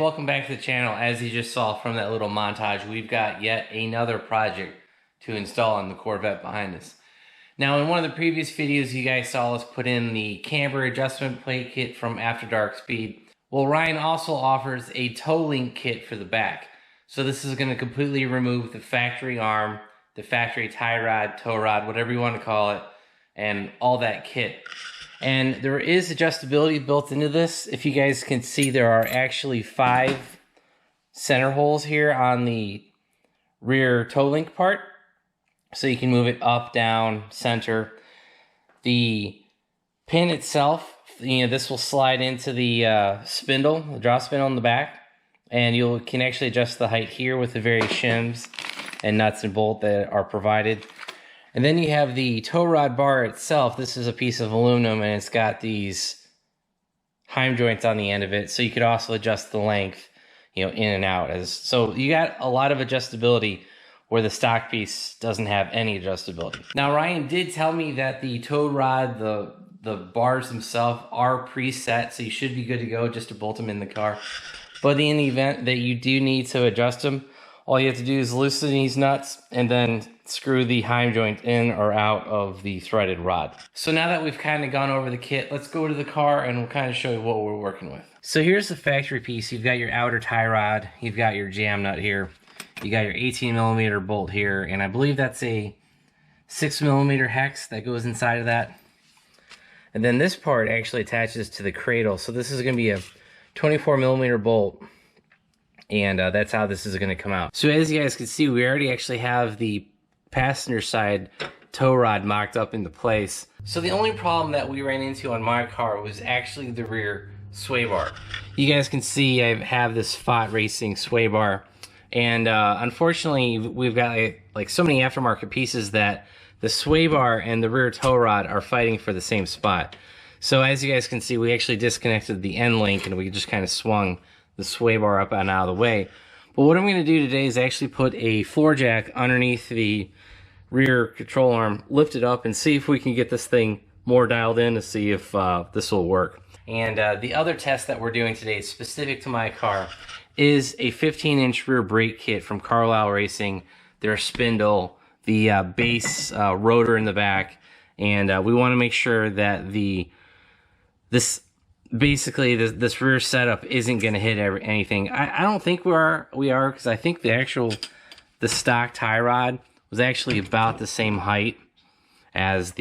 welcome back to the channel. As you just saw from that little montage, we've got yet another project to install on the Corvette behind us. Now, in one of the previous videos, you guys saw us put in the camber adjustment plate kit from After Dark Speed. Well, Ryan also offers a tow link kit for the back. So this is going to completely remove the factory arm, the factory tie rod, tow rod, whatever you want to call it, and all that kit. And there is adjustability built into this. If you guys can see, there are actually 5 center holes here on the rear toe link part. So you can move it up, down, center. The pin itself, this will slide into the spindle, the drop spindle in the back. And you can actually adjust the height here with the various shims and nuts and bolt that are provided. And then you have the tow rod bar itself. This is a piece of aluminum and it's got these heim joints on the end of it. So you could also adjust the length, in and out. So you got a lot of adjustability where the stock piece doesn't have any adjustability. Now, Ryan did tell me that the tow rod, the bars themselves are preset, so you should be good to go just to bolt them in the car. But in the event that you do need to adjust them, all you have to do is loosen these nuts and then screw the heim joint in or out of the threaded rod. So now that we've kind of gone over the kit, let's go to the car and we'll kind of show you what we're working with. So here's the factory piece. You've got your outer tie rod, you've got your jam nut here, you got your 18mm bolt here, and I believe that's a 6mm hex that goes inside of that. And then this part actually attaches to the cradle. So this is going to be a 24mm bolt. And that's how this is going to come out. So as you guys can see, we already actually have the passenger side tow rod mocked up into place. So the only problem that we ran into on my car was actually the rear sway bar. You guys can see I have this Pfadt Racing sway bar. And unfortunately, we've got like so many aftermarket pieces that the sway bar and the rear tow rod are fighting for the same spot. So as you guys can see, we actually disconnected the end link and we just kind of swung the sway bar up and out of the way. But what I'm going to do today is actually put a floor jack underneath the rear control arm, lift it up, and see if we can get this thing more dialed in to see if this will work. And the other test that we're doing today, specific to my car, is a 15-inch rear brake kit from Carlisle Racing, their spindle, the base rotor in the back, and we want to make sure that this rear setup isn't going to hit anything. I don't think we are because I think the stock tie rod was actually about the same height as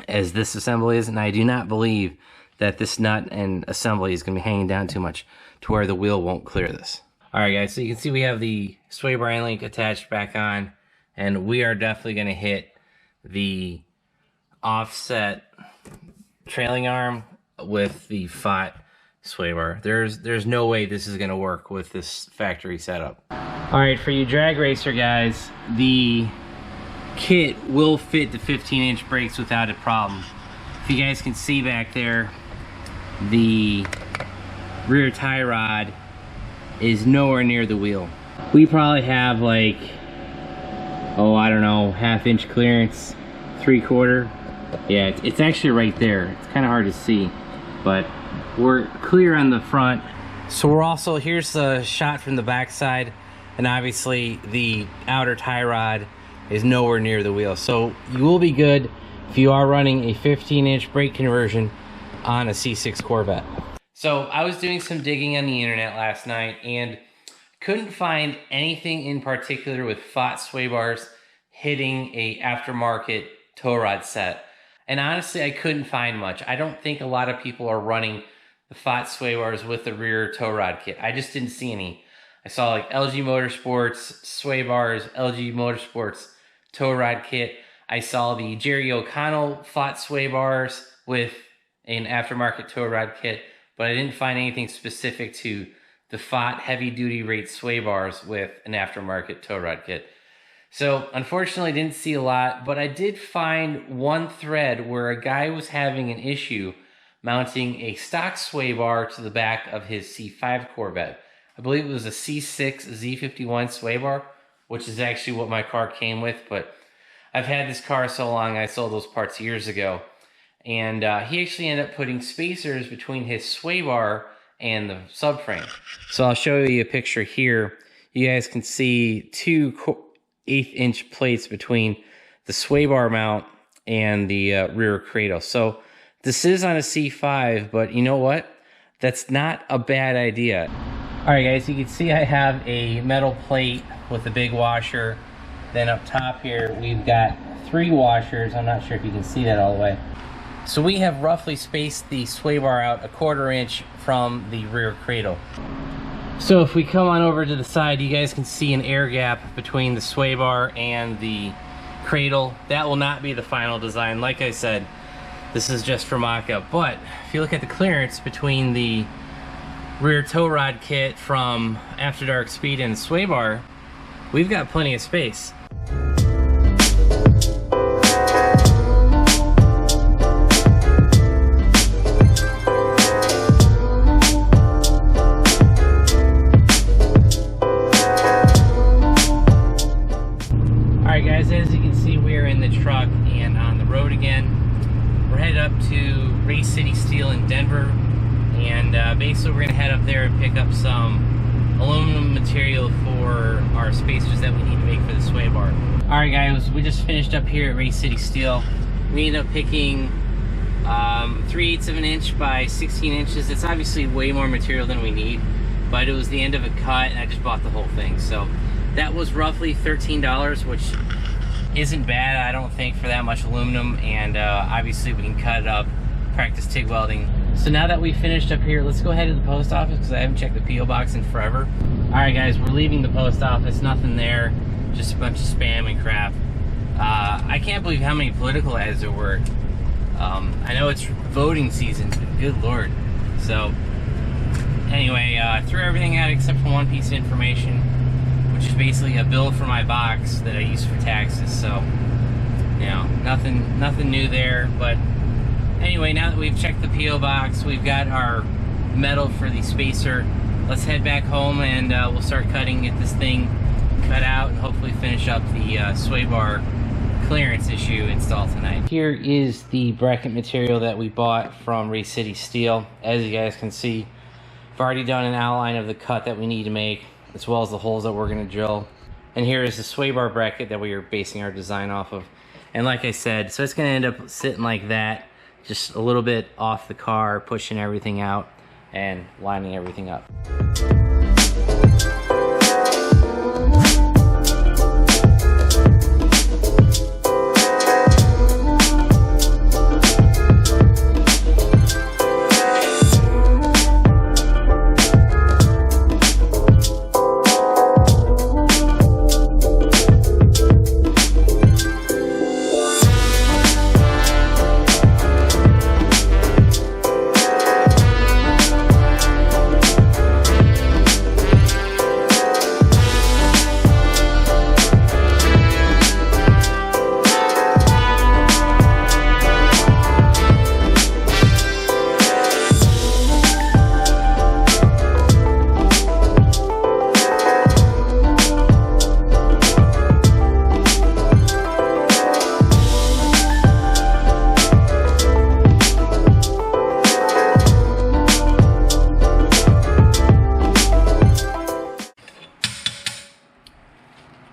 as this assembly is, and I do not believe that this nut and assembly is going to be hanging down too much to where the wheel won't clear this. All right, guys, so you can see we have the sway bar link attached back on, and we are definitely going to hit the offset trailing arm with the Pfadt sway bar. There's no way this is going to work with this factory setup. All right, for you drag racer guys, the kit will fit the 15-inch brakes without a problem. If you guys can see back there, the rear tie rod is nowhere near the wheel. We probably have like, I don't know, ½ inch clearance, 3/4. Yeah, it's actually right there. It's kind of hard to see, but we're clear on the front. So we're also, here's the shot from the back side, and obviously the outer tie rod is nowhere near the wheel. So you will be good if you are running a 15-inch brake conversion on a C6 Corvette. So I was doing some digging on the internet last night and couldn't find anything in particular with Pfadt sway bars hitting a aftermarket tow rod set. And honestly, I couldn't find much. I don't think a lot of people are running the Pfadt sway bars with the rear tow rod kit. I just didn't see any. I saw like LG Motorsports sway bars, LG Motorsports tow rod kit. I saw the Jerry O'Connell Pfadt sway bars with an aftermarket tow rod kit, but I didn't find anything specific to the Pfadt Heavy Duty Rate sway bars with an aftermarket tow rod kit. So unfortunately, I didn't see a lot, but I did find one thread where a guy was having an issue mounting a stock sway bar to the back of his C5 Corvette. I believe it was a C6 Z51 sway bar, which is actually what my car came with, but I've had this car so long, I sold those parts years ago. And he actually ended up putting spacers between his sway bar and the subframe. So I'll show you a picture here. You guys can see two 1/8 inch plates between the sway bar mount and the rear cradle. So this is on a C5, but you know what? That's not a bad idea. All right, guys, you can see I have a metal plate with a big washer. Then up top here, we've got 3 washers. I'm not sure if you can see that all the way. So we have roughly spaced the sway bar out 1/4 inch from the rear cradle. So if we come on over to the side, you guys can see an air gap between the sway bar and the cradle. That will not be the final design. Like I said, this is just for mock-up. But if you look at the clearance between the rear tow rod kit from After Dark Speed and the sway bar, we've got plenty of space. Alright guys, as you can see, we're in the truck and on the road again. We're headed up to Race City Steel in Denver, and basically we're going to head up there and pick up some aluminum material for our spacers that we need to make for the sway bar. Alright guys, we just finished up here at Race City Steel. We ended up picking 3/8 of an inch by 16 inches. It's obviously way more material than we need, but it was the end of a cut and I just bought the whole thing. So that was roughly $13, which isn't bad, I don't think, for that much aluminum. And obviously we can cut it up, practice TIG welding. So now that we finished up here, let's go ahead to the post office because I haven't checked the P.O. box in forever. Alright guys, we're leaving the post office, nothing there, just a bunch of spam and crap. I can't believe how many political ads there were. I know it's voting season, but good lord. So anyway, threw everything out except for one piece of information, which is basically a bill for my box that I use for taxes. So, you know, nothing new there. But anyway, now that we've checked the P.O. box, we've got our metal for the spacer. Let's head back home and we'll start cutting, get this thing cut out, and hopefully finish up the sway bar clearance issue installed tonight. Here is the bracket material that we bought from Race City Steel. As you guys can see, I've already done an outline of the cut that we need to make, as well as the holes that we're going to drill. And here is the sway bar bracket that we are basing our design off of. And like I said, so it's going to end up sitting like that, just a little bit off the car, pushing everything out and lining everything up.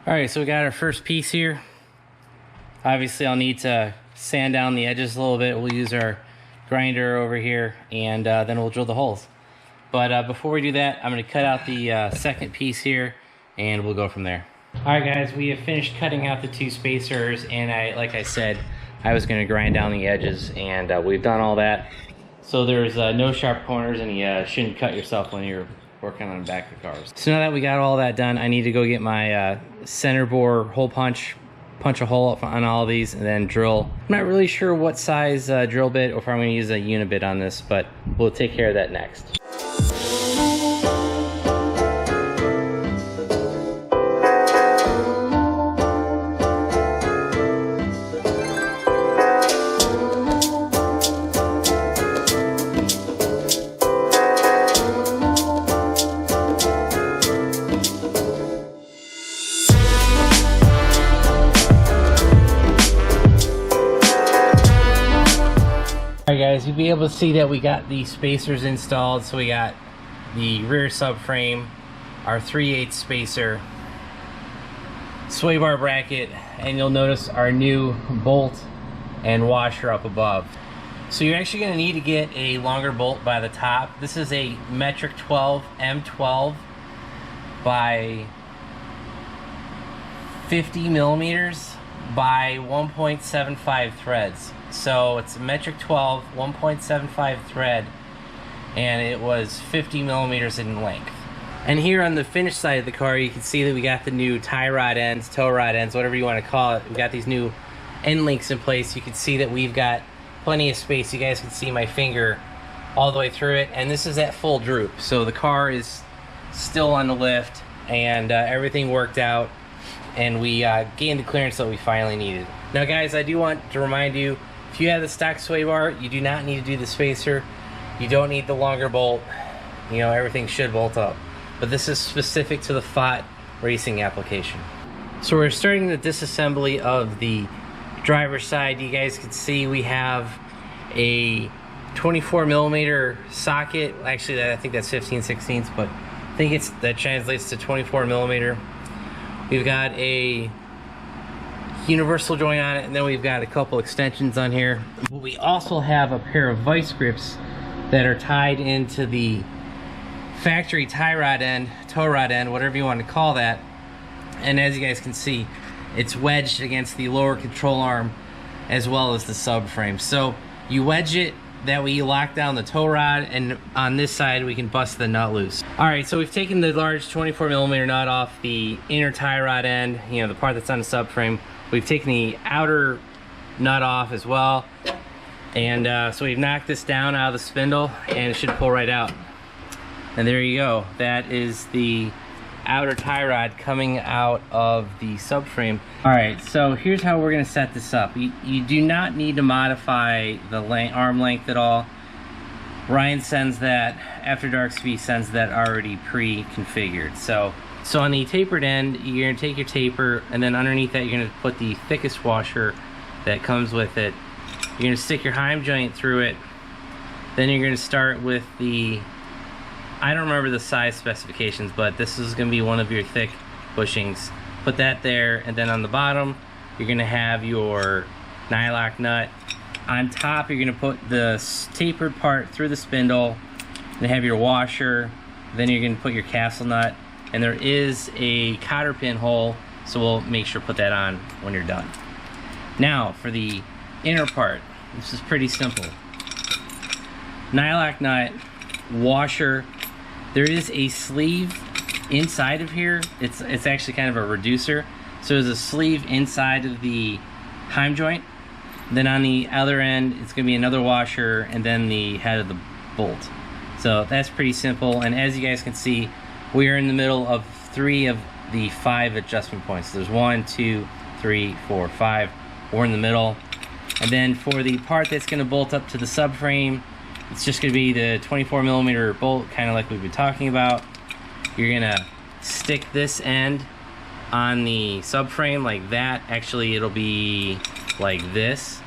Alright, so we got our first piece here. Obviously I'll need to sand down the edges a little bit. We'll use our grinder over here, and then we'll drill the holes. But before we do that, I'm going to cut out the second piece here, and we'll go from there. Alright guys, we have finished cutting out the 2 spacers, and like I said, I was going to grind down the edges, and we've done all that. So there's no sharp corners, and you shouldn't cut yourself when you're working on the back of cars. So now that we got all that done, I need to go get my center bore hole punch a hole on all of these, and then drill. I'm not really sure what size drill bit or if I'm going to use a unibit on this, but we'll take care of that next. Alright guys, you'll be able to see that we got the spacers installed. So we got the rear subframe, our 3/8 spacer, sway bar bracket, and you'll notice our new bolt and washer up above. So you're actually going to need to get a longer bolt by the top. This is a metric 12 M12 by 50 millimeters by 1.75 threads. So it's a metric 12 1.75 thread, and it was 50 millimeters in length. And here on the finished side of the car, you can see that we got the new tie rod ends, tow rod ends, whatever you want to call it. We got these new end links in place. You can see that we've got plenty of space. You guys can see my finger all the way through it, and this is at full droop. So the car is still on the lift, and everything worked out, and we gained the clearance that we finally needed. Now guys, I do want to remind you, if you have the stock sway bar, you do not need to do the spacer. You don't need the longer bolt. You know, everything should bolt up. But this is specific to the Pfadt racing application. So we're starting the disassembly of the driver's side. You guys can see we have a 24 millimeter socket. Actually, I think that's 15/16, but I think that translates to 24 millimeter. We've got a universal joint on it, and then we've got a couple extensions on here. But we also have a pair of vice grips that are tied into the factory tie rod end, tow rod end, whatever you want to call that. And as you guys can see, it's wedged against the lower control arm as well as the subframe. So you wedge it, that way you lock down the tow rod, and on this side we can bust the nut loose. Alright, so we've taken the large 24 millimeter nut off the inner tie rod end, you know, the part that's on the subframe. We've taken the outer nut off as well, and so we've knocked this down out of the spindle, and it should pull right out. And there you go. That is the outer tie rod coming out of the subframe. Alright, so here's how we're going to set this up. You do not need to modify the arm length at all. Ryan sends that, After Dark Speed sends that already pre-configured. So on the tapered end, you're going to take your taper, and then underneath that you're going to put the thickest washer that comes with it. You're going to stick your heim joint through it. Then you're going to start with the, I don't remember the size specifications, but this is going to be one of your thick bushings. Put that there, and then on the bottom you're going to have your nylock nut. On top you're going to put the tapered part through the spindle, and have your washer. Then you're going to put your castle nut, and there is a cotter pin hole, so we'll make sure to put that on when you're done. Now for the inner part, this is pretty simple. Nylock nut, washer. There is a sleeve inside of here. It's actually kind of a reducer. So there's a sleeve inside of the heim joint. Then on the other end, it's going to be another washer, and then the head of the bolt. So that's pretty simple. And as you guys can see, we are in the middle of 3 of the 5 adjustment points. So there's 1, 2, 3, 4, 5. We're in the middle. And then for the part that's going to bolt up to the subframe, it's just going to be the 24 millimeter bolt, kind of like we've been talking about. You're going to stick this end on the subframe like that. Actually, it'll be like this.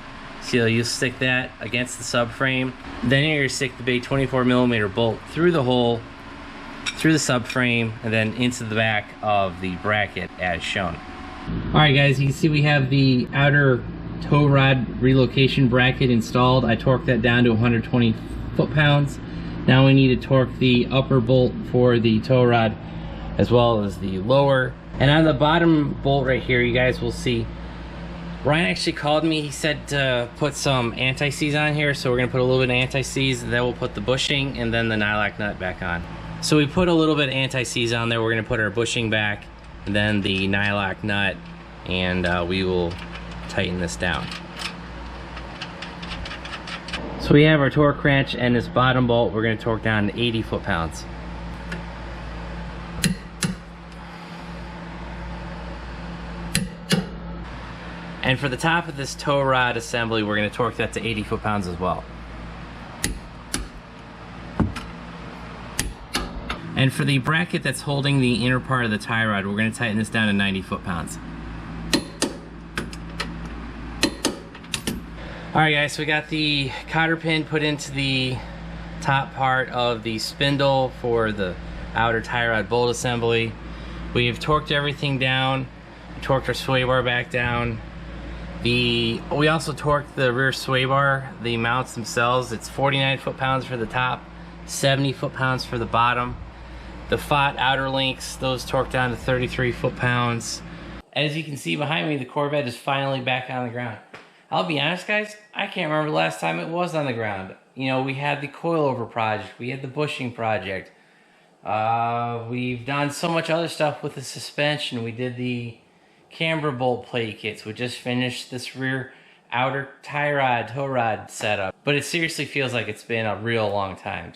So you'll stick that against the subframe. Then you're going to stick the big 24 millimeter bolt through the hole, through the subframe, and then into the back of the bracket as shown. Alright guys, you can see we have the outer tow rod relocation bracket installed. I torqued that down to 120 foot-pounds. Now we need to torque the upper bolt for the tow rod as well as the lower. And on the bottom bolt right here, you guys will see Ryan actually called me. He said to put some anti-seize on here, so we're going to put a little bit of anti-seize, and then we'll put the bushing and then the nylock nut back on. So we put a little bit of anti-seize on there. We're going to put our bushing back and then the nylock nut, and we will tighten this down. So we have our torque wrench and this bottom bolt. We're going to torque down to 80 foot-pounds. And for the top of this tow rod assembly, we're going to torque that to 80 foot-pounds as well. And for the bracket that's holding the inner part of the tie rod, we're going to tighten this down to 90 foot-pounds. Alright guys, so we got the cotter pin put into the top part of the spindle for the outer tie rod bolt assembly. We've torqued everything down, torqued our sway bar back down. We also torqued the rear sway bar, the mounts themselves. It's 49 foot-pounds for the top, 70 foot-pounds for the bottom. The Pfadt outer links, those torqued down to 33 foot-pounds. As you can see behind me, the Corvette is finally back on the ground. I'll be honest, guys, I can't remember the last time it was on the ground. You know, we had the coilover project, we had the bushing project. We've done so much other stuff with the suspension. We did the camber bolt plate kits. We just finished this rear outer tie rod, tow rod setup. But it seriously feels like it's been a real long time.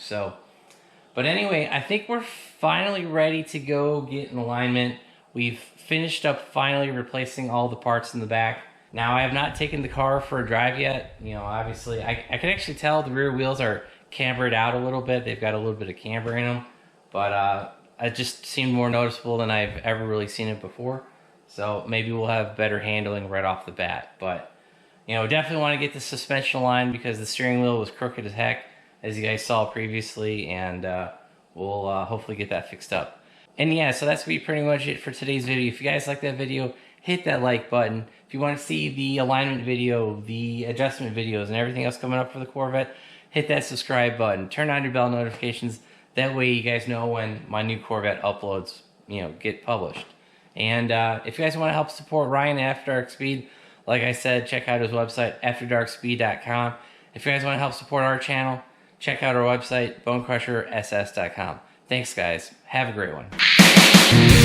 But anyway, I think we're finally ready to go get in alignment. We've finished up finally replacing all the parts in the back. Now, I have not taken the car for a drive yet. You know, obviously, I can actually tell the rear wheels are cambered out a little bit. They've got a little bit of camber in them. But it just seemed more noticeable than I've ever really seen it before. So maybe we'll have better handling right off the bat. But, you know, definitely want to get the suspension aligned because the steering wheel was crooked as heck, as you guys saw previously. And we'll hopefully get that fixed up. And yeah, so that's going to be pretty much it for today's video. If you guys like that video, hit that like button. If you want to see the alignment video, the adjustment videos, and everything else coming up for the Corvette, hit that subscribe button. Turn on your bell notifications. That way you guys know when my new Corvette uploads, you know, get published. And if you guys want to help support Ryan at After Dark Speed, like I said, check out his website, afterdarkspeed.com. If you guys want to help support our channel, check out our website, BonecrrusherSS.com. Thanks, guys. Have a great one.